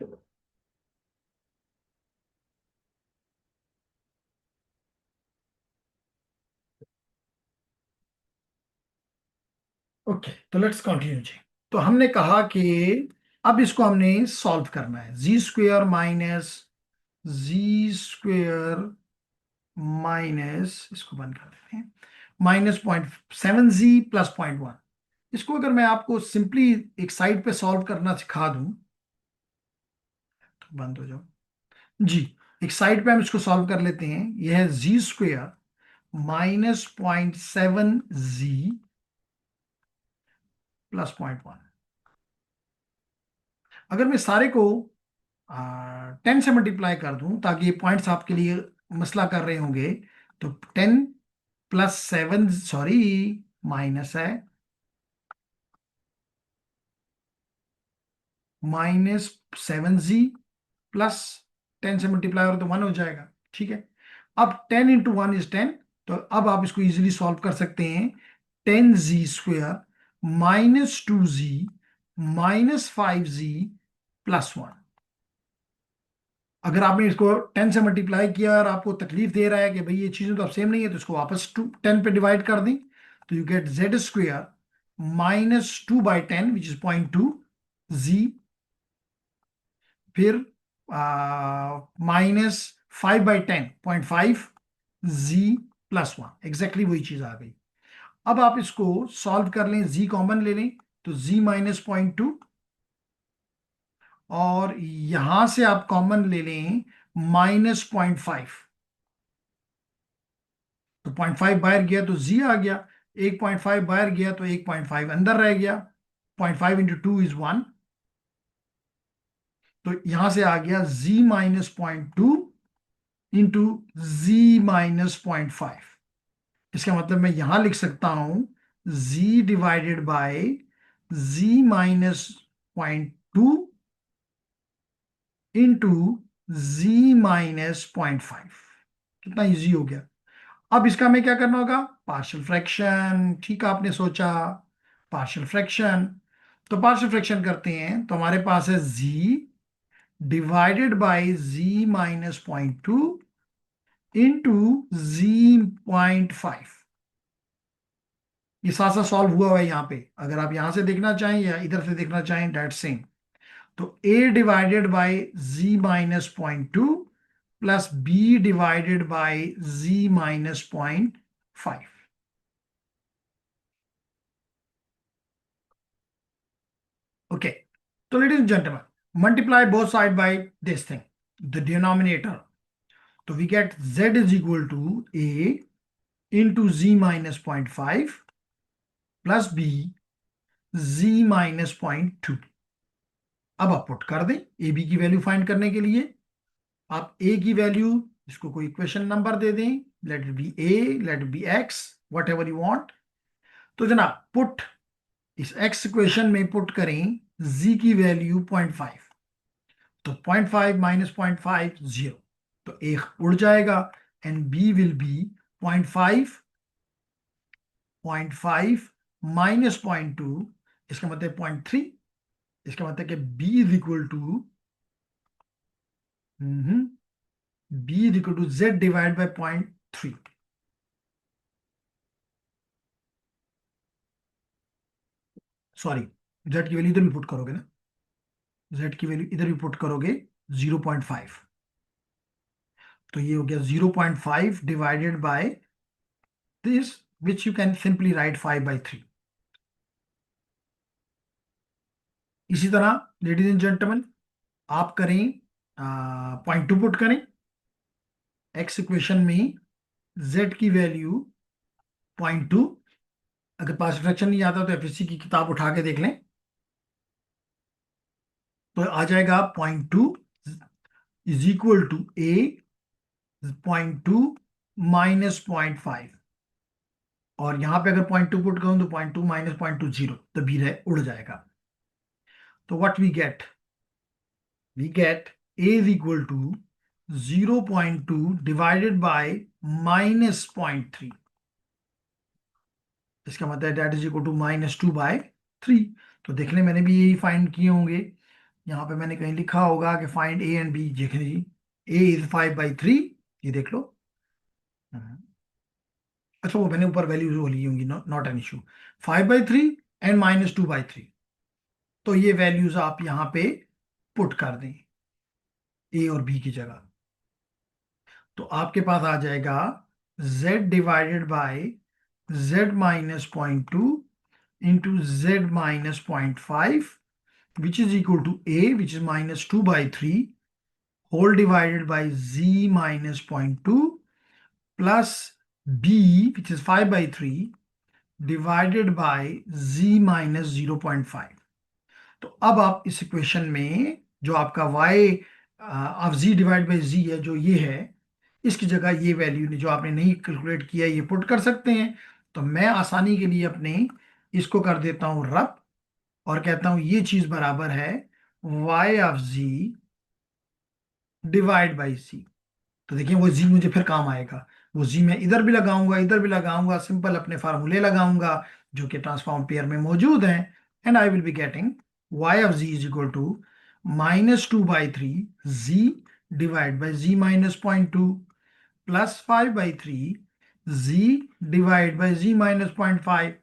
ओके, तो लेट्स कंटिन्यू जी। तो हमने कहा कि अब इसको हमने सॉल्व करना है। जी स्क्वेयर माइनस जी स्क्वेयर माइनस, इसको बंद कर देते हैं, -0.7 जी +0.1। इसको अगर मैं आपको सिंपली एक साइड पे सॉल्व करना सिखा दूं, तो बंद हो जाओ जी। एक साइड पे हम इसको सॉल्व कर लेते हैं। यह है जी स्क्वेयर -0.7 जी +0.1। अगर मैं सारे को 10 से मल्टीप्लाई कर दूं, ताकि ये पॉइंट्स आपके लिए मसला कर रहे होंगे, तो 10 + 7, सॉरी माइनस है, -7 जी प्लस 10 से मल्टीप्लाई हो तो 1 हो जाएगा, ठीक है। अब 10 × 1 = 10, तो अब आप इसको इजीली सॉल्व कर सकते हैं। 10 जी स्क्वेयर -2 जी -5 जी +1। अगर आपने इसको 10 से मल्टीप्लाई किया और आपको तकलीफ दे रहा है कि भाई ये चीजें तो अब सेम नहीं है, तो इसको वापस 10 पे डिवाइड कर दें, तो you get Z square -2/10 which is 0.2 जी, फिर -5/10 0.5 जी +1, एग्जैक्टली वही चीज आ गई। अब आप इसको सॉल्व कर लें, जी कॉमन ले लें, तो जी -0.2, और यहां से आप कॉमन ले लें -0.5, तो 0.5 बाहर गया तो जी आ गया, 1.5 बाहर गया तो 1.5 अंदर रह गया, 0.5 × 2 = 1। तो यहां से आ गया जी -0.2 इंटू z -0.5। इसका मतलब मैं यहां लिख सकता हूं z divided by z -0.2 into z -0.5। कितना इजी हो गया। अब इसका हमें क्या करना होगा, पार्शियल फ्रैक्शन। ठीक आपने सोचा, पार्शियल फ्रैक्शन। तो पार्शियल फ्रैक्शन करते हैं, तो हमारे पास है z divided by z -0.2 into z 0.5। ये साथ साथ सॉल्व हुआ है यहाँ पे, अगर आप यहां से देखना चाहें या इधर से देखना चाहें, डेट सेम। तो a divided by z -0.2 plus b divided by z -0.5। Okay, तो ladies and gentleman, multiply both side by this thing, the denominator. तो we get z is equal to a into z -0.5 plus b z minus 0.2। अब आप पुट कर दें ए बी की वैल्यू फाइंड करने के लिए। आप ए की वैल्यू, इसको कोई इक्वेशन नंबर दे दें, let it be A, let it be x, what ever you want. तो जनाब पुट, इस एक्स इक्वेशन में पुट करें जी की वैल्यू 0.5। तो 0.5 माइनस 0.5 0, तो एक उड़ जाएगा and b will be 0.5 minus 0.2, इसका मतलब 0.3। इसका मतलब कि b is equal to z divide by 0.3। Sorry, z की वैल्यू इधर भी पुट करोगे ना, जेड की वैल्यू इधर भी पुट करोगे 0.5। तो ये हो गया 0.5 divided by this, which you can simply write 5/3। इसी तरह लेडीज एंड जेंटलमैन, आप करें 0.2 पुट करें एक्स इक्वेशन में, जेड की वैल्यू 0.2। अगर पास फ्रैक्शन नहीं आता तो एफएससी की किताब उठा के देख लें, तो आ जाएगा 0.2 is equal to a 0.2 minus 0.5। और यहां पे अगर 0.2 पुट करूं तो 0.2 माइनस 0.2 0, तो बी रहे उड़ जाएगा। तो what we get a is equal to 0.2 divided by minus 0.3। इसका मतलब डेट इज इक्वल टू -2/3। तो देखने मैंने भी यही फाइंड किए होंगे। यहाँ पे मैंने कहीं लिखा होगा कि फाइंड ए एंड बी। देख लीजिए, ए इज 5/3, ये देख लो। अच्छा, वो मैंने ऊपर वैल्यूज वो ली होंगी, नॉट एन इशू। 5/3 एंड -2/3, तो ये वैल्यूज आप यहाँ पे पुट कर दें ए और बी की जगह। तो आपके पास आ जाएगा z divided by z minus 0.2 into z minus 0.5 which is equal to a which is -2/3 whole divided by z minus 0.2 plus b which is 5/3 divided by z minus 0.5। तो अब आप इस इक्वेशन में जो आपका y of z divide by z है, जो ये है, इसकी जगह ये वैल्यू जो आपने नहीं कैलकुलेट किया ये पुट कर सकते हैं। तो मैं आसानी के लिए अपने इसको कर देता हूं रब, और कहता हूं ये चीज बराबर है y of z divide by c। तो देखिए वो जी मुझे फिर काम आएगा। वो जी मैं इधर भी लगाऊंगा, इधर भी लगाऊंगा, सिंपल अपने फार्मूले लगाऊंगा जो कि ट्रांसफॉर्म पेयर में मौजूद हैं, and I will be getting y of z is equal to -2/3 z divide by z minus 0.2 plus 5/3 z divide by z minus 0.5,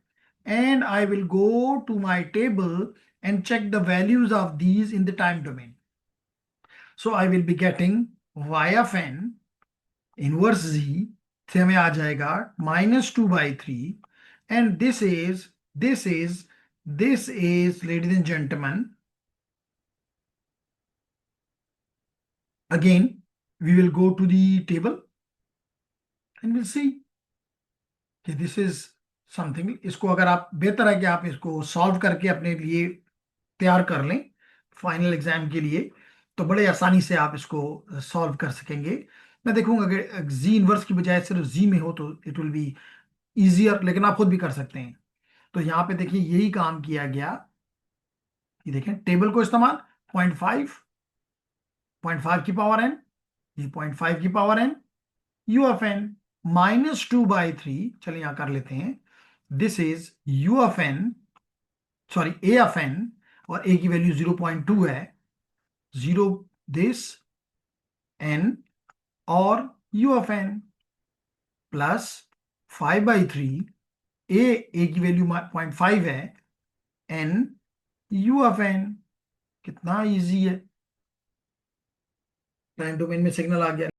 and I will go to my table and check the values of these in the time domain. So I will be getting y of n inverse z से हमें आ जाएगा -2/3, and this is ladies and gentlemen, again we will go to the table and we'll see कि दिस इज समथिंग। इसको अगर आप, बेहतर है कि आप इसको सॉल्व करके अपने लिए तैयार कर लें फाइनल एग्जाम के लिए, तो बड़े आसानी से आप इसको सॉल्व कर सकेंगे। मैं देखूंगा कि जी इनवर्स की बजाय सिर्फ जी में हो तो इट विल बी इजियर, लेकिन आप खुद भी कर सकते हैं। तो यहाँ पे देखिए यही काम किया गया। ये देखें टेबल को इस्तेमाल, 0.5 की पावर n, ये 0.5 की power n, u of n -2/3। चलिए यहां कर लेते हैं, this is u of n, sorry a of n, और a की वैल्यू 0.2 है, 0 दिस n और u of n plus 5/3 a की वैल्यू 0.5 है, n u ऑफ n। कितना इजी है, टाइम डोमेन में सिग्नल आ गया।